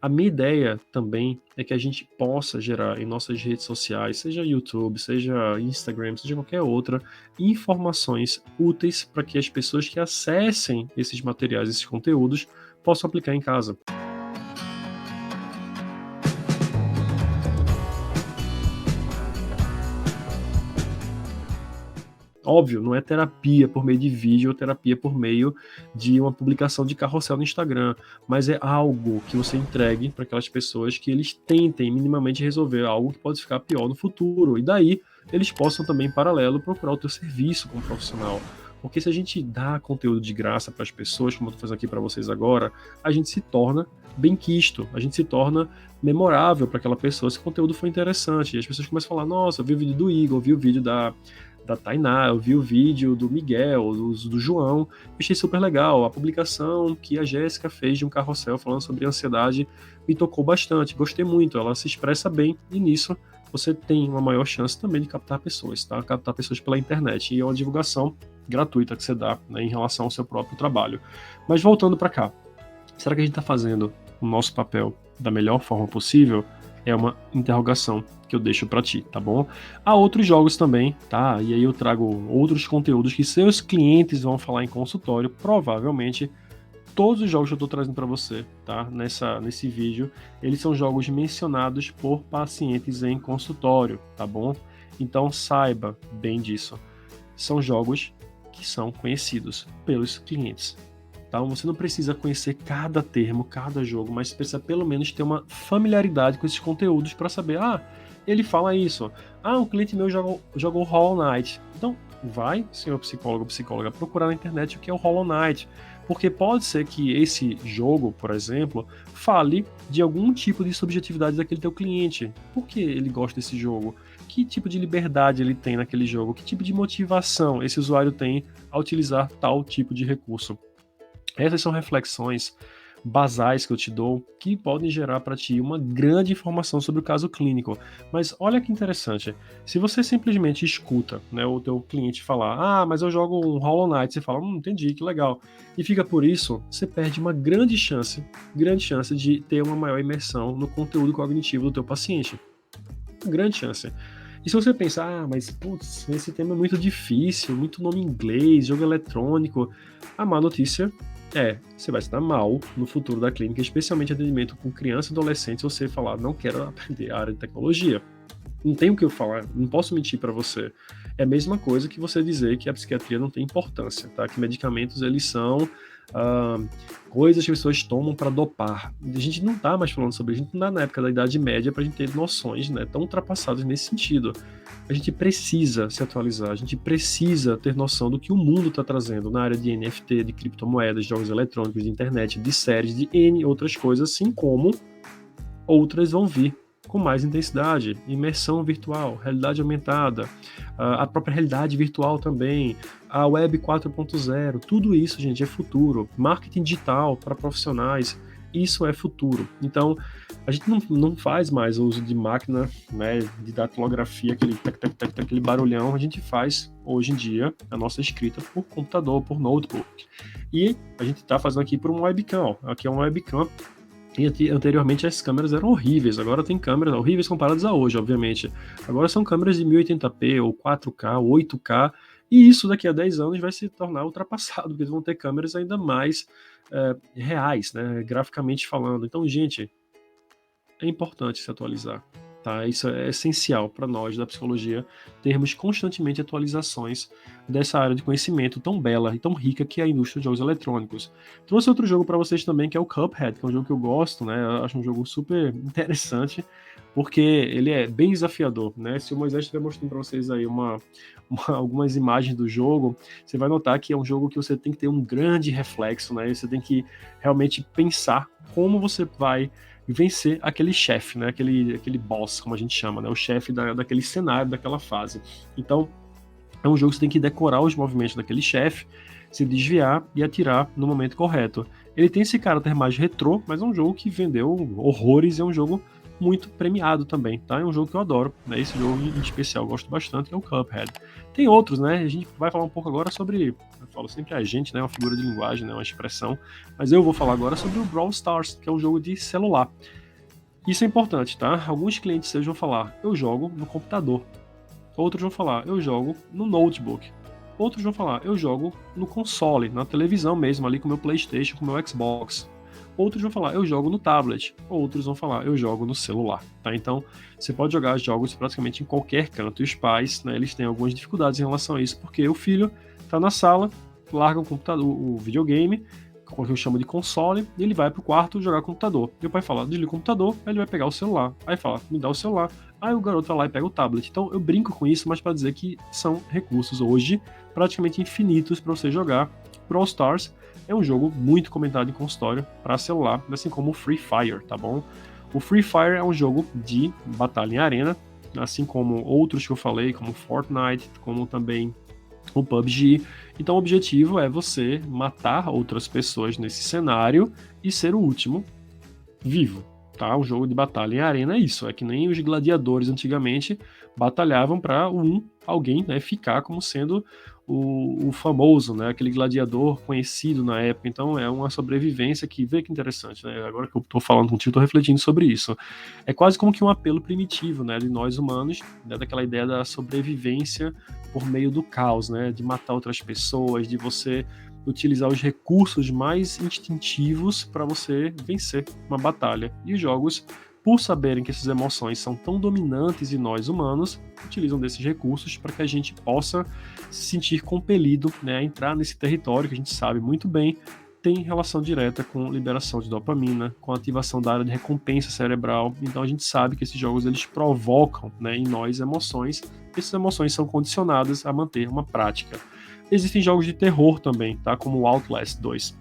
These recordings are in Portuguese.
A minha ideia também é que a gente possa gerar em nossas redes sociais, seja YouTube, seja Instagram, seja qualquer outra, informações úteis para que as pessoas que acessem esses materiais, esses conteúdos, possam aplicar em casa. Óbvio, não é terapia por meio de vídeo ou terapia por meio de uma publicação de carrossel no Instagram, mas é algo que você entregue para aquelas pessoas que eles tentem minimamente resolver algo que pode ficar pior no futuro, e daí eles possam também, em paralelo, procurar o teu serviço como profissional. Porque se a gente dá conteúdo de graça para as pessoas, como eu estou fazendo aqui para vocês agora, a gente se torna bem quisto, a gente se torna memorável para aquela pessoa se o conteúdo for interessante. E as pessoas começam a falar: nossa, eu vi o vídeo do Igor, eu vi o vídeo da Tainá, eu vi o vídeo do Miguel, do João, achei super legal. A publicação que a Jéssica fez de um carrossel falando sobre ansiedade me tocou bastante, gostei muito, ela se expressa bem, e nisso você tem uma maior chance também de captar pessoas, tá? Captar pessoas pela internet, e é uma divulgação gratuita que você dá, né, em relação ao seu próprio trabalho. Mas voltando para cá, será que a gente está fazendo o nosso papel da melhor forma possível? É uma interrogação que eu deixo para ti, tá bom? Há outros jogos também, tá? E aí eu trago outros conteúdos que seus clientes vão falar em consultório. Provavelmente todos os jogos que eu estou trazendo para você, tá? Nesse vídeo, eles são jogos mencionados por pacientes em consultório, tá bom? Então saiba bem disso. São jogos que são conhecidos pelos clientes. Então você não precisa conhecer cada termo, cada jogo, mas precisa pelo menos ter uma familiaridade com esses conteúdos para saber: ah, ele fala isso, ah, um cliente meu jogou Hollow Knight. Então vai, senhor psicólogo ou psicóloga, procurar na internet o que é o Hollow Knight, porque pode ser que esse jogo, por exemplo, fale de algum tipo de subjetividade daquele teu cliente. Por que ele gosta desse jogo? Que tipo de liberdade ele tem naquele jogo? Que tipo de motivação esse usuário tem ao utilizar tal tipo de recurso? Essas são reflexões basais que eu te dou que podem gerar para ti uma grande informação sobre o caso clínico. Mas olha que interessante, se você simplesmente escuta, né, o teu cliente falar: ah, mas eu jogo um Hollow Knight, você fala: entendi, que legal, e fica por isso, você perde uma grande chance de ter uma maior imersão no conteúdo cognitivo do teu paciente. Grande chance. E se você pensar: ah, mas putz, esse tema é muito difícil, muito nome em inglês, jogo eletrônico, a má notícia é, você vai se dar mal no futuro da clínica, especialmente atendimento com criança e adolescente, se você falar: não quero aprender a área de tecnologia. Não tem o que eu falar, não posso mentir para você. É a mesma coisa que você dizer que a psiquiatria não tem importância, tá? Que medicamentos eles são ah, coisas que as pessoas tomam para dopar. A gente não tá mais falando sobre isso, a gente não tá na época da Idade Média para a gente ter noções, né, tão ultrapassadas nesse sentido. A gente precisa se atualizar, a gente precisa ter noção do que o mundo está trazendo na área de NFT, de criptomoedas, de jogos eletrônicos, de internet, de séries, de N outras coisas, assim como outras vão vir com mais intensidade: imersão virtual, realidade aumentada, a própria realidade virtual também, a Web 4.0, tudo isso, gente, é futuro. Marketing digital para profissionais, isso é futuro. Então, a gente não faz mais uso de máquina, né, de datilografia, aquele barulhão. A gente faz, hoje em dia, a nossa escrita por computador, por notebook. E a gente está fazendo aqui por um webcam. Aqui é um webcam. E anteriormente as câmeras eram horríveis, agora tem câmeras horríveis comparadas a hoje, obviamente. Agora são câmeras de 1080p, ou 4K, ou 8K, e isso daqui a 10 anos vai se tornar ultrapassado, porque eles vão ter câmeras ainda mais reais, né, graficamente falando. Então, gente, é importante se atualizar, tá? Isso é essencial para nós da psicologia, termos constantemente atualizações dessa área de conhecimento tão bela e tão rica que é a indústria de jogos eletrônicos. Trouxe outro jogo para vocês também, que é o Cuphead, que é um jogo que eu gosto, né? Eu acho um jogo super interessante, porque ele é bem desafiador, né? Se o Moisés estiver mostrando para vocês aí algumas imagens do jogo, você vai notar que é um jogo que você tem que ter um grande reflexo, né? Você tem que realmente pensar como você vai vencer aquele chefe, né? Aquele boss, como a gente chama, né? O chefe daquele cenário, daquela fase. Então, é um jogo que você tem que decorar os movimentos daquele chefe, se desviar e atirar no momento correto. Ele tem esse caráter mais retrô, mas é um jogo que vendeu horrores, é um jogo muito premiado também, tá? É um jogo que eu adoro, né? Esse jogo em especial eu gosto bastante, que é o Cuphead. Tem outros, né? A gente vai falar um pouco agora sobre, eu falo sempre a gente, né? Uma figura de linguagem, né? Uma expressão, mas eu vou falar agora sobre o Brawl Stars, que é um jogo de celular. Isso é importante, tá? Alguns clientes seus vão falar, eu jogo no computador. Outros vão falar, eu jogo no notebook. Outros vão falar, eu jogo no console, na televisão mesmo, ali com o meu PlayStation, com o meu Xbox. Outros vão falar, eu jogo no tablet. Outros vão falar, eu jogo no celular. Tá? Então, você pode jogar jogos praticamente em qualquer canto. E os pais, né, eles têm algumas dificuldades em relação a isso, porque o filho tá na sala, larga o computador, o videogame, o que eu chamo de console, e ele vai pro quarto jogar computador. E o pai fala, desliga o computador, aí ele vai pegar o celular. Aí fala, me dá o celular. Aí o garoto vai lá e pega o tablet. Então eu brinco com isso, mas para dizer que são recursos hoje praticamente infinitos para você jogar. Brawl Stars é um jogo muito comentado em consultório para celular, assim como o Free Fire, tá bom? O Free Fire é um jogo de batalha em arena, assim como outros que eu falei, como Fortnite, como também o PUBG. Então o objetivo é você matar outras pessoas nesse cenário e ser o último vivo, tá? O jogo de batalha em arena é isso, é que nem os gladiadores antigamente batalhavam para alguém, né, ficar como sendo o famoso, né, aquele gladiador conhecido na época. Então é uma sobrevivência que, vê que interessante, né? Agora que eu tô falando contigo, tô refletindo sobre isso. É quase como que um apelo primitivo, né, de nós humanos, né, daquela ideia da sobrevivência por meio do caos, né, de matar outras pessoas, de você utilizar os recursos mais instintivos para você vencer uma batalha. E os jogos, por saberem que essas emoções são tão dominantes em nós humanos, utilizam desses recursos para que a gente possa se sentir compelido, né, a entrar nesse território que a gente sabe muito bem tem relação direta com liberação de dopamina, com ativação da área de recompensa cerebral. Então a gente sabe que esses jogos eles provocam, né, em nós emoções. Essas emoções são condicionadas a manter uma prática. Existem jogos de terror também, tá? Como o Outlast 2.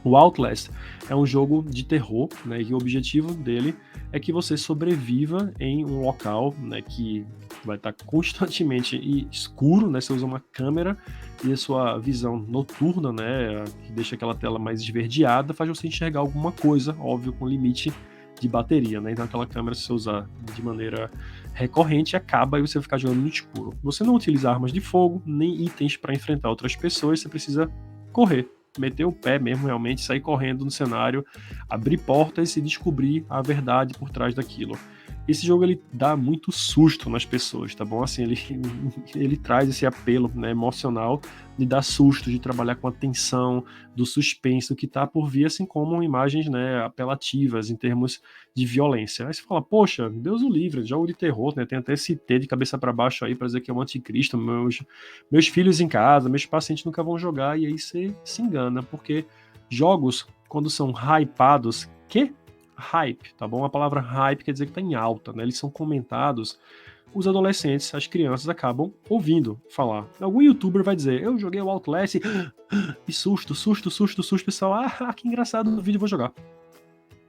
O Outlast é um jogo de terror, né? E o objetivo dele é que você sobreviva em um local, né, que vai estar constantemente escuro, né? Você usa uma câmera e a sua visão noturna, né, que deixa aquela tela mais esverdeada, faz você enxergar alguma coisa, óbvio, com limite de bateria, né? Então aquela câmera, se você usar de maneira recorrente, acaba e você vai ficar jogando no escuro. Você não utiliza armas de fogo, nem itens para enfrentar outras pessoas, você precisa correr, meter o pé mesmo, realmente, sair correndo no cenário, abrir portas e descobrir a verdade por trás daquilo. Esse jogo ele dá muito susto nas pessoas, tá bom? Assim, ele traz esse apelo, né, emocional de dar susto, de trabalhar com a tensão, do suspense, do que tá por vir, assim como imagens, né, apelativas em termos de violência. Aí você fala, poxa, Deus o livre, jogo de terror, né? Tem até esse T de cabeça para baixo aí para dizer que é um anticristo, meus filhos em casa, meus pacientes nunca vão jogar, e aí você se engana, porque jogos, quando são hypados, hype, tá bom? A palavra hype quer dizer que tá em alta, né? Eles são comentados, os adolescentes, as crianças acabam ouvindo falar. Algum youtuber vai dizer, eu joguei o Outlast e susto, pessoal, que engraçado, no vídeo eu vou jogar.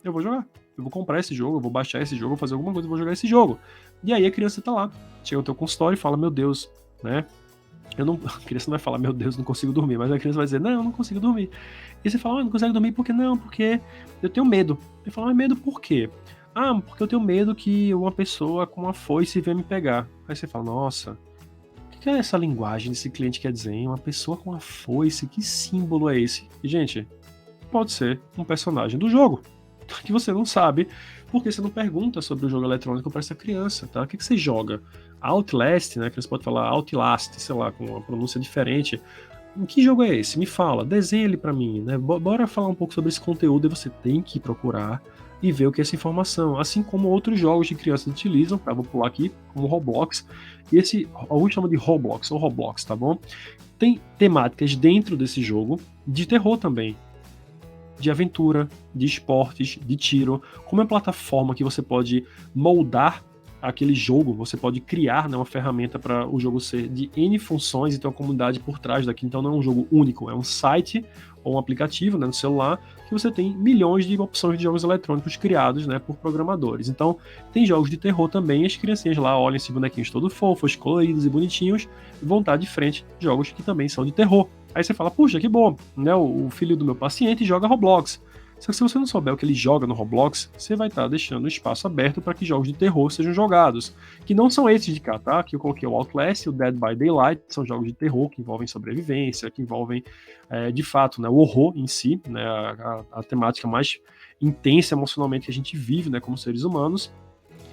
Eu vou jogar. Eu vou comprar esse jogo, eu vou baixar esse jogo, vou fazer alguma coisa, eu vou jogar esse jogo. E aí a criança tá lá, chega ao teu consultório e fala, meu Deus, né? A criança não vai falar, meu Deus, não consigo dormir, mas a criança vai dizer, não, eu não consigo dormir. E você fala, não consegue dormir por quê? Não, porque eu tenho medo. Ele fala, mas medo por quê? Porque eu tenho medo que uma pessoa com uma foice venha me pegar. Aí você fala, nossa, o que é essa linguagem desse cliente quer dizer, hein? Uma pessoa com uma foice, que símbolo é esse? E, gente, pode ser um personagem do jogo, que você não sabe, porque você não pergunta sobre o jogo eletrônico para essa criança, tá? O que você joga? Outlast, né? Que você pode falar Outlast, sei lá, com uma pronúncia diferente. Que jogo é esse? Me fala, desenha ele para mim, né? Bora falar um pouco sobre esse conteúdo e você tem que procurar e ver o que é essa informação. Assim como outros jogos de crianças utilizam, tá? Vou pular aqui, como Roblox. E alguns chamam de Roblox ou Roblox, tá bom? Tem temáticas dentro desse jogo de terror também, de aventura, de esportes, de tiro. Como é uma plataforma que você pode moldar aquele jogo, você pode criar, né, uma ferramenta para o jogo ser de N funções e ter uma comunidade por trás daqui. Então não é um jogo único, é um site ou um aplicativo, né, no celular, que você tem milhões de opções de jogos eletrônicos criados, né, por programadores. Então tem jogos de terror também, as criancinhas lá olham esses bonequinhos todos fofos, coloridos e bonitinhos e vão estar de frente de jogos que também são de terror. Aí você fala, puxa, que bom, né, o filho do meu paciente joga Roblox. Só que se você não souber o que ele joga no Roblox, você vai estar deixando o espaço aberto para que jogos de terror sejam jogados. Que não são esses de cá, tá? Que eu coloquei o Outlast e o Dead by Daylight, são jogos de terror que envolvem sobrevivência, que envolvem, de fato, né, o horror em si, né, a temática mais intensa emocionalmente que a gente vive, né, como seres humanos.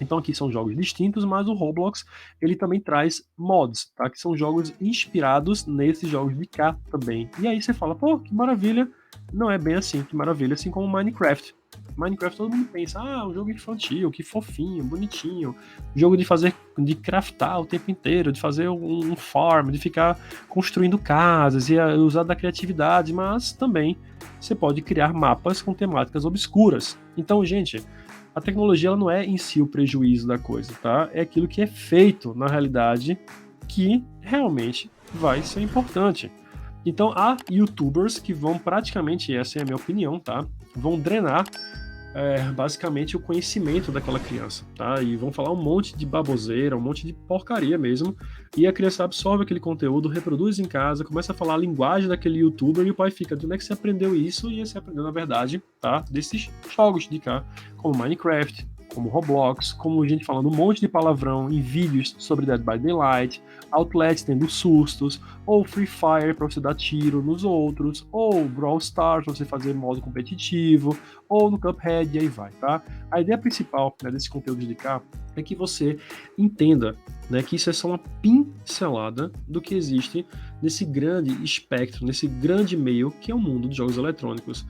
Então aqui são jogos distintos, mas o Roblox ele também traz mods, tá? Que são jogos inspirados nesses jogos de cá também. E aí você fala, pô, que maravilha. Não é bem assim, que maravilha, assim como Minecraft. Minecraft todo mundo pensa, um jogo infantil, que fofinho, bonitinho. Jogo de craftar o tempo inteiro, de fazer um farm, de ficar construindo casas e usar da criatividade, mas também você pode criar mapas com temáticas obscuras. Então, gente, a tecnologia ela não é em si o prejuízo da coisa, tá? É aquilo que é feito na realidade que realmente vai ser importante. Então há YouTubers que vão praticamente, essa é a minha opinião, tá? Vão drenar basicamente o conhecimento daquela criança, tá? E vão falar um monte de baboseira, um monte de porcaria mesmo, e a criança absorve aquele conteúdo, reproduz em casa, começa a falar a linguagem daquele youtuber e o pai fica, de onde é que você aprendeu isso? E você aprendeu, na verdade, tá? Desses jogos de cá, como Minecraft, como Roblox, como gente falando um monte de palavrão em vídeos sobre Dead by Daylight, Outlast tendo sustos, ou Free Fire pra você dar tiro nos outros, ou Brawl Stars pra você fazer modo competitivo, ou no Cuphead, e aí vai, tá? A ideia principal, né, desse conteúdo de cá é que você entenda, né, que isso é só uma pincelada do que existe nesse grande espectro, nesse grande meio que é o mundo dos jogos eletrônicos.